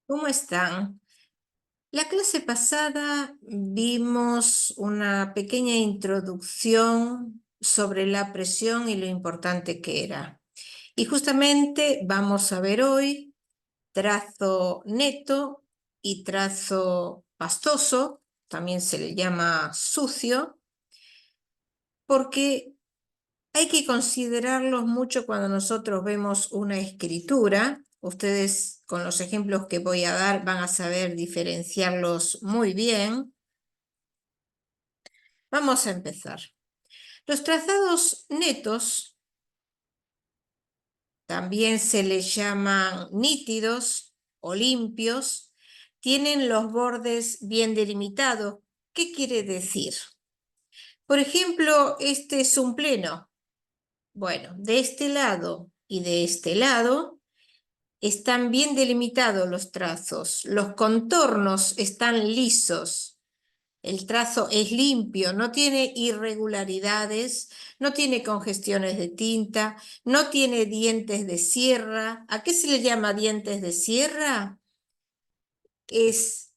¿Cómo están? La clase pasada vimos una pequeña introducción sobre la presión y lo importante que era. Y justamente vamos a ver hoy trazo neto y trazo pastoso, también se le llama sucio, porque hay que considerarlos mucho cuando nosotros vemos una escritura. Ustedes con los ejemplos que voy a dar van a saber diferenciarlos muy bien. Vamos a empezar. Los trazados netos también se les llaman nítidos o limpios. Tienen los bordes bien delimitados. ¿Qué quiere decir? Por ejemplo, este es un pleno. Bueno, de este lado y de este lado están bien delimitados los trazos, los contornos están lisos, el trazo es limpio, no tiene irregularidades, no tiene congestiones de tinta, no tiene dientes de sierra. ¿A qué se le llama dientes de sierra? Es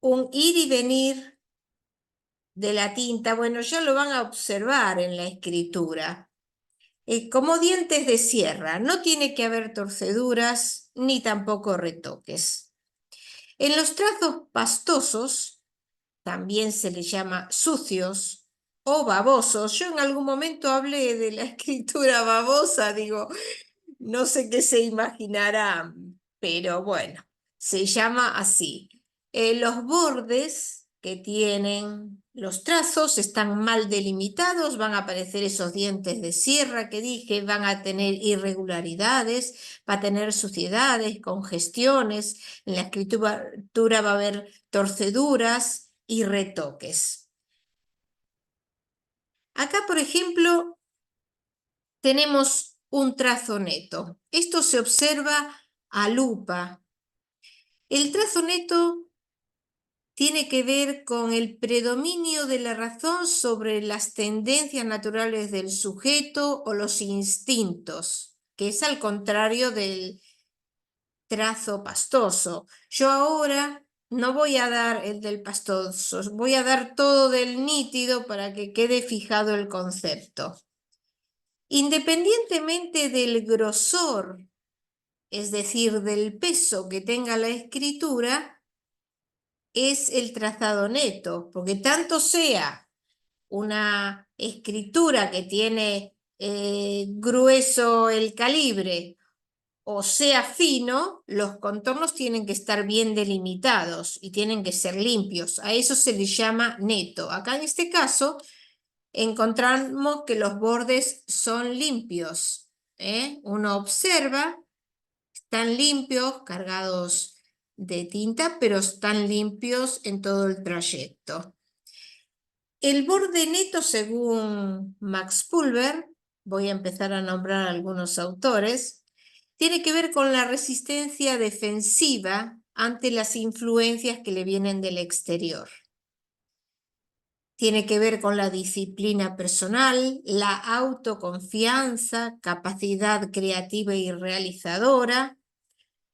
un ir y venir de la tinta. Bueno, ya lo van a observar en la escritura. Como dientes de sierra, no tiene que haber torceduras ni tampoco retoques. En los trazos pastosos también se les llama sucios o babosos. Yo en algún momento hablé de la escritura babosa, digo, no sé qué se imaginarán, pero bueno, se llama así. Los bordes que tienen los trazos están mal delimitados, van a aparecer esos dientes de sierra que dije, van a tener irregularidades, va a tener suciedades, congestiones, en la escritura va a haber torceduras y retoques. Acá, por ejemplo, tenemos un trazo neto. Esto se observa a lupa. El trazo neto tiene que ver con el predominio de la razón sobre las tendencias naturales del sujeto o los instintos, que es al contrario del trazo pastoso. Yo ahora no voy a dar el del pastoso, voy a dar todo del nítido para que quede fijado el concepto. Independientemente del grosor, es decir, del peso que tenga la escritura, es el trazado neto, porque tanto sea una escritura que tiene grueso el calibre o sea fino, los contornos tienen que estar bien delimitados y tienen que ser limpios. A eso se le llama neto. Acá en este caso encontramos que los bordes son limpios. Uno observa, están limpios, cargados de tinta, pero están limpios en todo el trayecto. El borde neto, según Max Pulver, voy a empezar a nombrar algunos autores, tiene que ver con la resistencia defensiva ante las influencias que le vienen del exterior. Tiene que ver con la disciplina personal, la autoconfianza, capacidad creativa y realizadora,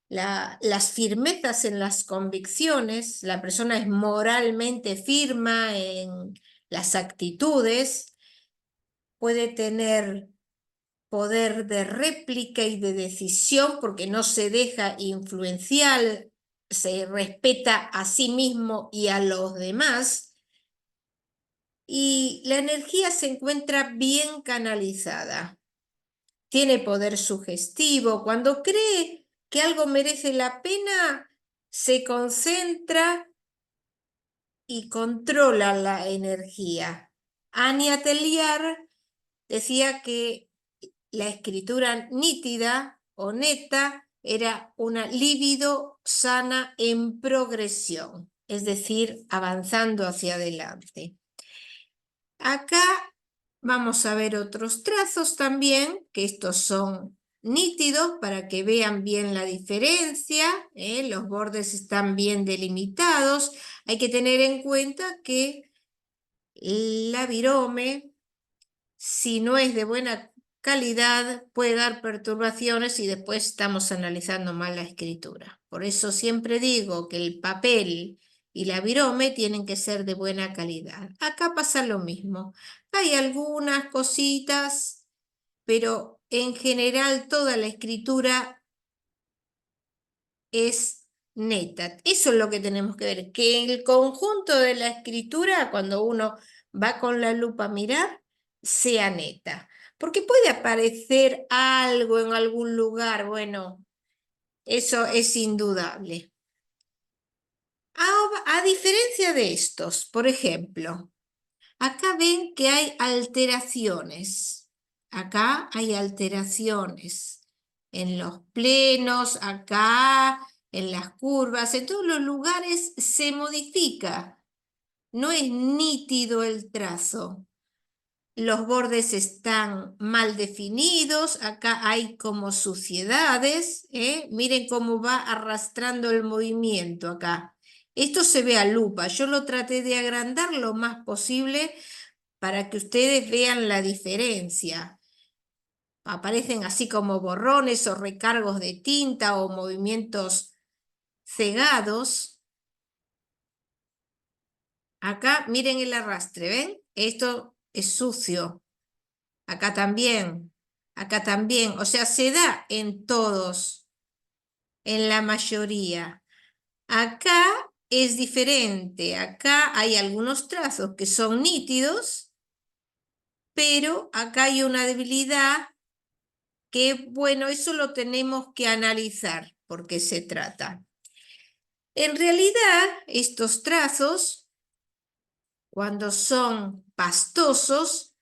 las firmezas en las convicciones. La persona es moralmente firme en las actitudes, puede tener poder de réplica y de decisión porque no se deja influenciar, se respeta a sí mismo y a los demás, y la energía se encuentra bien canalizada. Tiene poder sugestivo. Cuando cree que algo merece la pena, se concentra y controla la energía. Annie Atelier decía que la escritura nítida o neta era una libido sana en progresión, es decir, avanzando hacia adelante. Acá vamos a ver otros trazos también, que estos son nítidos para que vean bien la diferencia, los bordes están bien delimitados. Hay que tener en cuenta que la virome, si no es de buena calidad puede dar perturbaciones y después estamos analizando mal la escritura. Por eso siempre digo que el papel y la virome tienen que ser de buena calidad. Acá pasa lo mismo. Hay algunas cositas, pero en general toda la escritura es neta. Eso es lo que tenemos que ver, que el conjunto de la escritura, cuando uno va con la lupa a mirar, sea neta. Porque puede aparecer algo en algún lugar, bueno, eso es indudable. A diferencia de estos, por ejemplo, acá ven que hay alteraciones. Acá hay alteraciones. En los plenos, acá, en las curvas, en todos los lugares se modifica. No es nítido el trazo. Los bordes están mal definidos, acá hay como suciedades, ¿eh? Miren cómo va arrastrando el movimiento acá. Esto se ve a lupa, yo lo traté de agrandar lo más posible para que ustedes vean la diferencia. Aparecen así como borrones o recargos de tinta o movimientos cegados. Acá miren el arrastre, ¿ven? Esto es sucio. Acá también, acá también. O sea, se da en todos, en la mayoría. Acá es diferente. Acá hay algunos trazos que son nítidos, pero acá hay una debilidad que, bueno, eso lo tenemos que analizar porque se trata. En realidad, estos trazos, cuando son pastosos,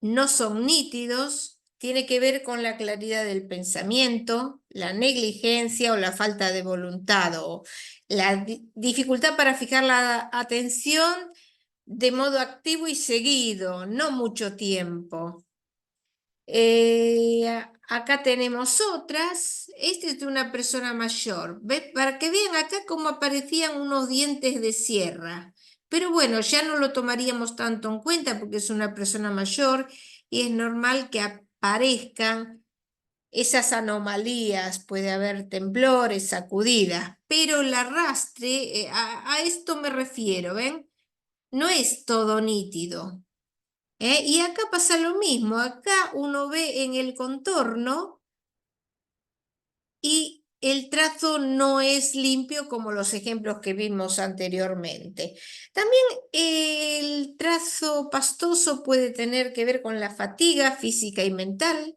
no son nítidos, tiene que ver con la claridad del pensamiento, la negligencia o la falta de voluntad o la dificultad para fijar la atención de modo activo y seguido, no mucho tiempo. Acá tenemos otras. Este es de una persona mayor. Para que vean acá cómo aparecían unos dientes de sierra. Pero bueno, ya no lo tomaríamos tanto en cuenta porque es una persona mayor y es normal que aparezcan esas anomalías. Puede haber temblores, sacudidas, pero el arrastre, a esto me refiero, ¿ven? No es todo nítido. Y acá pasa lo mismo, acá uno ve en el contorno y el trazo no es limpio como los ejemplos que vimos anteriormente. También el trazo pastoso puede tener que ver con la fatiga física y mental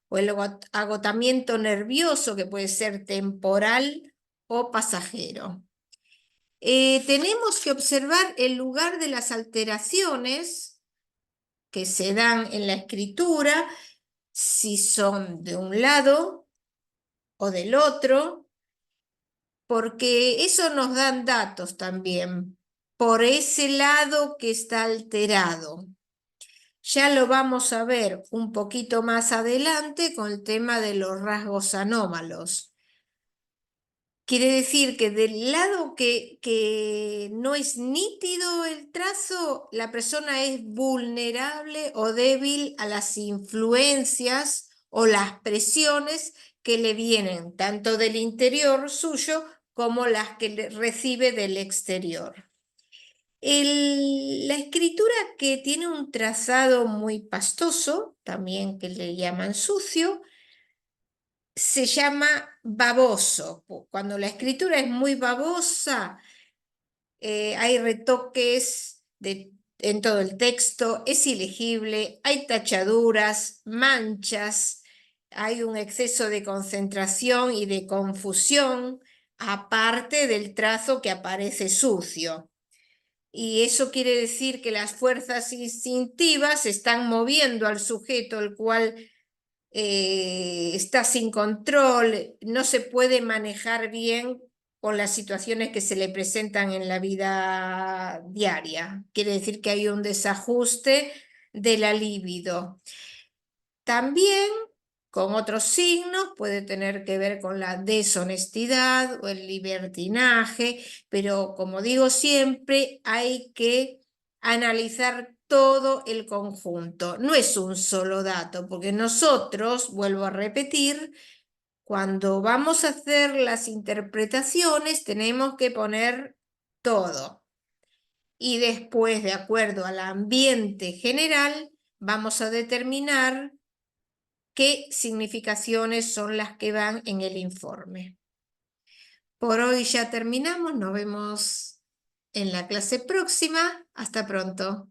o el agotamiento nervioso que puede ser temporal o pasajero. Tenemos que observar el lugar de las alteraciones que se dan en la escritura, si son de un lado o del otro, porque eso nos dan datos también por ese lado que está alterado. Ya lo vamos a ver un poquito más adelante con el tema de los rasgos anómalos. Quiere decir que del lado que no es nítido el trazo, la persona es vulnerable o débil a las influencias o las presiones que le vienen tanto del interior suyo como las que recibe del exterior. La escritura que tiene un trazado muy pastoso, también que le llaman sucio, se llama baboso. Cuando la escritura es muy babosa, hay retoques en todo el texto, es ilegible, hay tachaduras, manchas, hay un exceso de concentración y de confusión, aparte del trazo que aparece sucio. Y eso quiere decir que las fuerzas instintivas están moviendo al sujeto, el cual está sin control, no se puede manejar bien con las situaciones que se le presentan en la vida diaria. Quiere decir que hay un desajuste de la libido. También con otros signos puede tener que ver con la deshonestidad o el libertinaje, pero como digo siempre, hay que analizar todo el conjunto. No es un solo dato, porque nosotros, vuelvo a repetir, cuando vamos a hacer las interpretaciones tenemos que poner todo. Y después, de acuerdo al ambiente general, vamos a determinar qué significaciones son las que van en el informe. Por hoy ya terminamos, nos vemos en la clase próxima. Hasta pronto.